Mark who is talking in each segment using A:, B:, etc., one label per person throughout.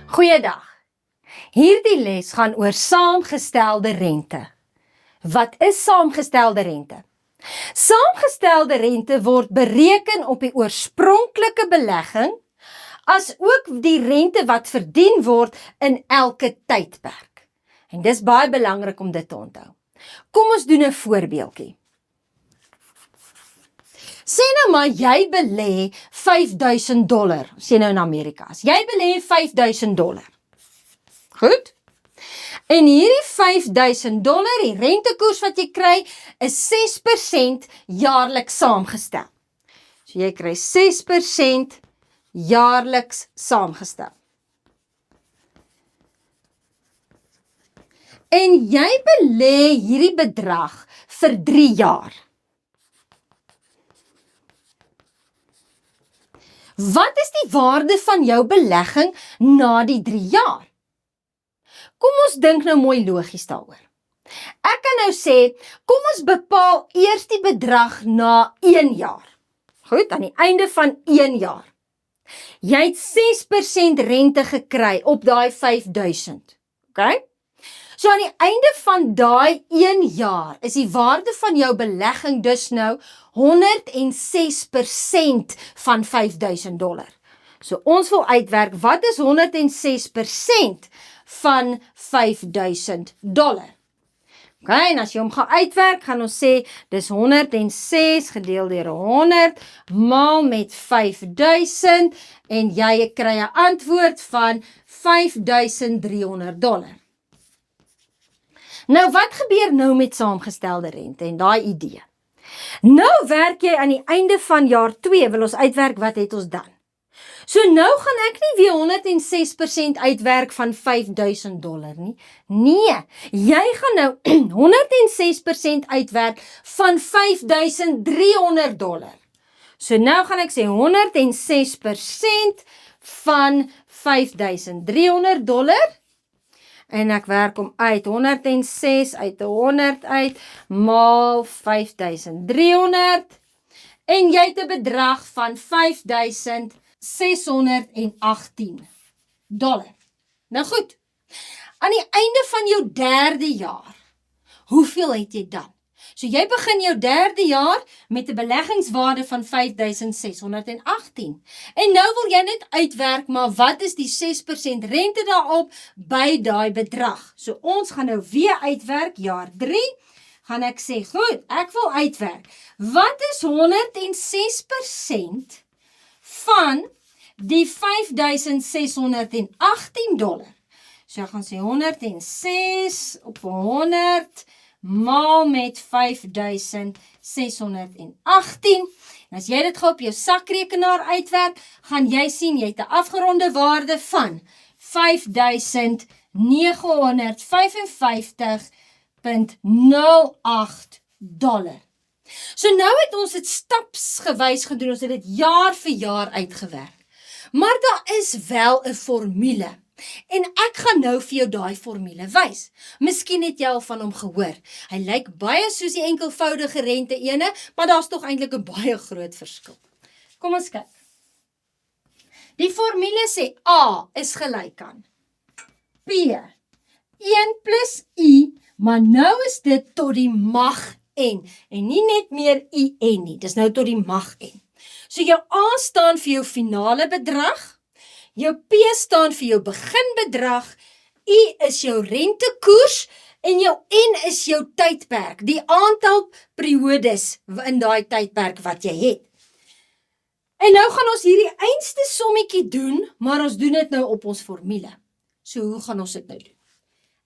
A: Goeiedag. Hierdie les gaan oor saamgestelde rente. Wat is saamgestelde rente? Saamgestelde rente word bereken op die oorspronklike belegging, as ook die rente wat verdien word in elke tydperk. En dis baie belangrik om dit te onthou. Kom ons doen 'n voorbeeldjie. Sê nou maar jy belê $5,000, sê nou in Amerika. As jy belê $5,000. Goed? En hierdie $5,000, die rentekoers wat jy kry, is 6% jaarliks saamgestel. So jy kry 6% jaarliks saamgestel. En jy belê hierdie bedrag vir 3 jaar. Wat is die waarde van jou belegging na die 3 jaar? Kom ons dink nou mooi logies daaroor. Ek kan nou sê, kom ons bepaal eers die bedrag na 1 jaar. Goed, aan die einde van 1 jaar. Jy het 6% rente gekry op daai 5,000. Okay? So aan die einde van daai 1 jaar is die waarde van jou belegging dus nou 106% van $5,000. So ons wil uitwerk, wat is 106% van $5,000? Okay, en as jy hom gaan uitwerk, gaan ons sê, dis 106 gedeel deur 100, maal met 5,000, en jy kry 'n antwoord van $5,300. Nou, wat gebeur nou met saamgestelde rente en daai idee? Nou werk jy aan die einde van jaar 2, wil ons uitwerk, wat het ons dan? So nou gaan ek nie weer 106% uitwerk van $5,000 nie. Nee, jy gaan nou 106% uitwerk van $5,300. So nou gaan ek sê 106% van $5,300. En ek werk hom uit, 106 uit 100 uit, maal 5,300, en jy het 'n bedrag van $5,618. Nou goed, aan die einde van jou 3de jaar, hoeveel het jy dan? So jy begin jou 3de jaar met 'n beleggingswaarde van $5,618. En nou wil jy net uitwerk, maar wat is die 6% rente daarop by daai bedrag? So ons gaan nou weer uitwerk, jaar 3, gaan ek sê, goed, ek wil uitwerk. Wat is 106% van die $5,618? So ek gaan sê 106 op 100, maal met 5,618. En as jy dit gou op jou sakrekenaar uitwerk, gaan jy sien, jy het 'n afgeronde waarde van $5,955,08. So nou het ons dit stapsgewys gedoen, ons het dit jaar vir jaar uitgewerk. Maar daar is wel 'n formule. En ek gaan nou vir jou daai formule wys. Miskien het jy al van hom gehoor. Hy lyk baie soos die enkelvoudige rente ene, maar daar's tog eintlik 'n baie groot verskil. Kom ons kyk. Die formule sê A is gelyk aan P 1 plus I, maar nou is dit tot die mag n, en nie net meer IN nie, dis nou tot die mag n. So jou A staan vir jou finale bedrag, jou P staan vir jou beginbedrag, I is jou rentekoers, en jou N is jou tydperk, die aantal periodes in daai tydperk wat jy het. En nou gaan ons hierdie einste sommetjie doen, maar ons doen dit nou op ons formule. So hoe gaan ons dit nou doen?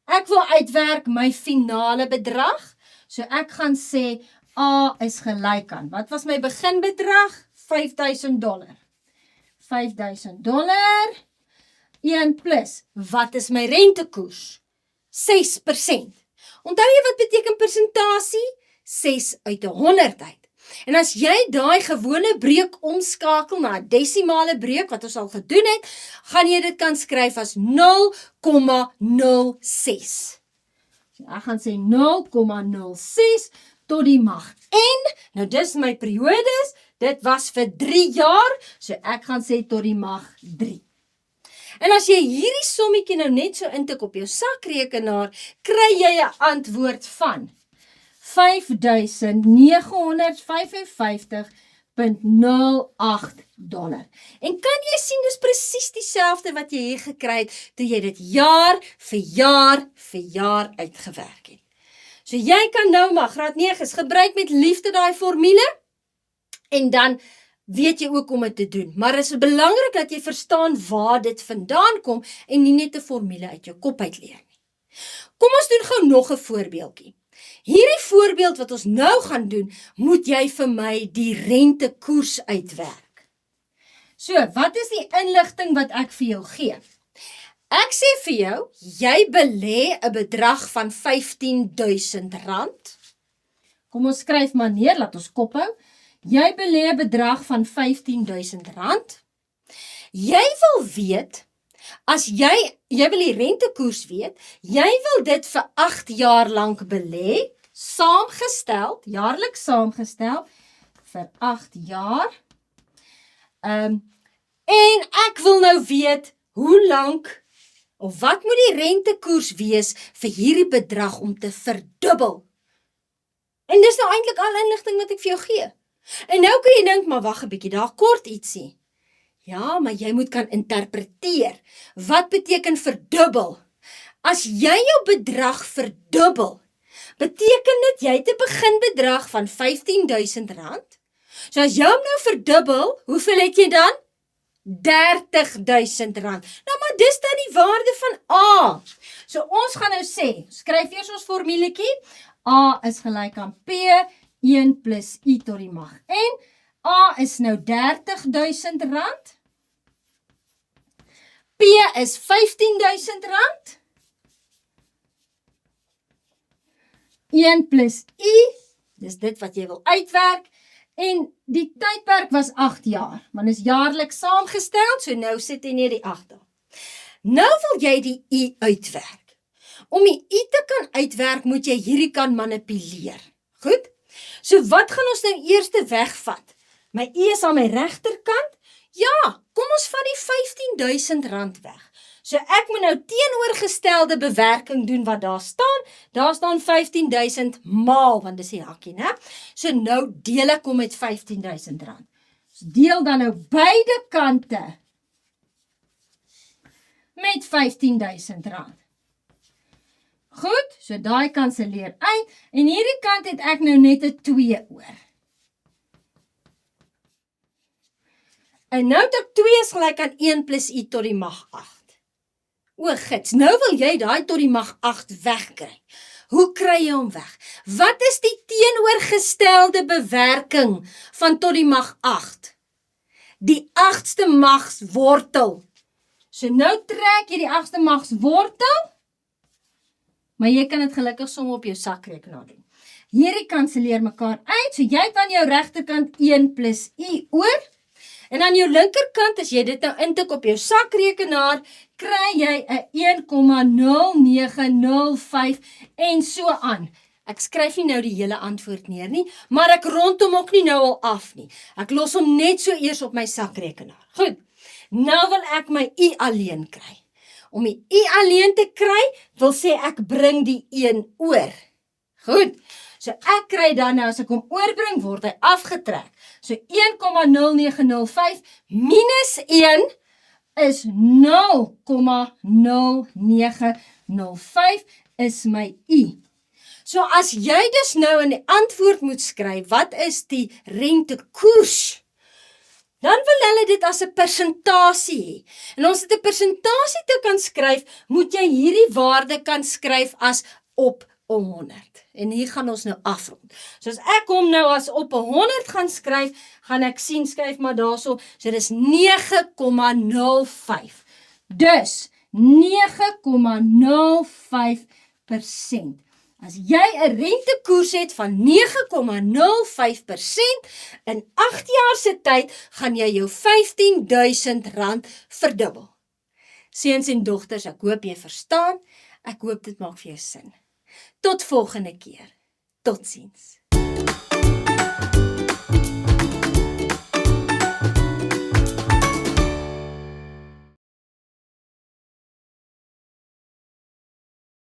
A: Ek wil uitwerk my finale bedrag, so ek gaan sê A is gelyk aan, wat was my beginbedrag? $5,000. $5,000, 1 plus, wat is my rentekoers? 6%. Onthou jy wat beteken persentasie? 6 uit 100 uit. En as jy daai gewone breek omskakel na 'n desimale breek, wat ons al gedoen het, gaan jy dit kan skryf as 0,06. So ek gaan sê 0,06 tot die mag n. Nou dis my periodes, dit was vir 3 jaar, so ek gaan sê tot die mag 3. En as jy hierdie sommetjie nou net so intik op jou sakrekenaar, kry jy 'n antwoord van $5,955,08. En kan jy sien, dis presies dieselfde wat jy hier gekry het, toe jy dit jaar vir jaar uitgewerk het. So jy kan nou maar, graad 9's, gebruik met liefde daai formule, en dan weet jy ook om dit te doen. Maar het is belangrik dat jy verstaan waar dit vandaan kom, en nie net 'n formule uit jou kop uitleer nie. Kom ons doen gou nog 'n voorbeeldjie. Hierdie voorbeeld wat ons nou gaan doen, moet jy vir my die rentekoers uitwerk. So, wat is die inligting wat ek vir jou gee? Ek sê vir jou, jy belê 'n bedrag van R15,000. Kom ons skryf maar neer, laat ons kop hou. Jy belê 'n bedrag van R15,000. Jy wil weet, as jy wil die rentekoers weet, jy wil dit vir 8 jaar lank belê, saamgestel, jaarliks saamgestel, vir 8 jaar. En ek wil nou weet, hoe lank, of wat moet die rentekoers wees vir hierdie bedrag om te verdubbel? En dis nou eintlik al inligting wat ek vir jou gee. En nou kan jy dink, maar wag 'n bietjie, daar kort ietsie. Ja, maar jy moet kan interpreteer. Wat beteken verdubbel? As jy jou bedrag verdubbel, beteken dit jy het 'n beginbedrag van R15,000. So as jy hom nou verdubbel, hoeveel het jy dan? R30,000. Nou maar dis dan die waarde van A. So ons gaan nou sê, skryf eers ons formuletjie. A is gelyk aan P 1 plus I tot die mag N. A is nou R30,000. P is R15,000. 1 plus I, dis dit wat jy wil uitwerk. En die tydperk was 8 jaar, want is jaarliks saamgestel, so nou sit jy neer die 8 dae. Nou wil jy die I uitwerk. Om die I te kan uitwerk, moet jy hierdie kan manipuleer. Goed? So wat gaan ons nou eers wegvat? My I is aan my regterkant. Ja, kom ons vat die R15,000 weg. So ek moet nou teenoorgestelde bewerking doen wat daar staan. Daar staan 15,000 maal, want dis die hakkie, né? So nou deel ek hom met R15,000. So deel dan nou beide kante met R15,000. Goed, so daai kanselleer uit, en hierdie kant het ek nou net 'n 2 oor. En nou het ek 2 is gelyk aan 1 plus I tot die mag 8. O gits, nou wil jy daai tot die mag 8 wegkry. Hoe kry jy hom weg? Wat is die teenoorgestelde bewerking van tot die mag 8? Die 8ste magswortel. So nou trek jy die 8ste magswortel, maar jy kan dit gelukkig som op jou sakrekenaar doen. Hierdie kanselleer mekaar uit, so jy het aan jou regterkant 1 plus I oor, en aan jou linkerkant, as jy dit nou intik op jou sakrekenaar, kry jy 'n 1,0905 en so aan. Ek skryf nie nou die hele antwoord neer nie, maar ek rond hom ook nie nou al af nie. Ek los hom net so eers op my sakrekenaar. Goed, nou wil ek my I alleen kry. Om die I alleen te kry, wil sê ek bring die 1 oor. Goed, so ek kry dan nou, as ek hom oorbring, word hy afgetrek. So 1,0905 minus 1 is 0,0905 is my I. So as jy dus nou in die antwoord moet skryf, wat is die rentekoers? Dan wil hulle dit as 'n persentasie hê. En ons het 'n persentasie te kan skryf, moet jy hierdie waarde kan skryf as op 100. En hier gaan ons nou afrond. So as ek hom nou as op 100 gaan skryf, gaan ek sien, skryf maar daarso, so dis 9,05. Dus 9,05%. As jy 'n rentekoers het van 9,05%, in 8 jaar se tyd gaan jy jou R15,000 verdubbel. Seuns en dogters, ek hoop jy verstaan. Ek hoop dit maak vir jou sin. Tot volgende keer. Totsiens.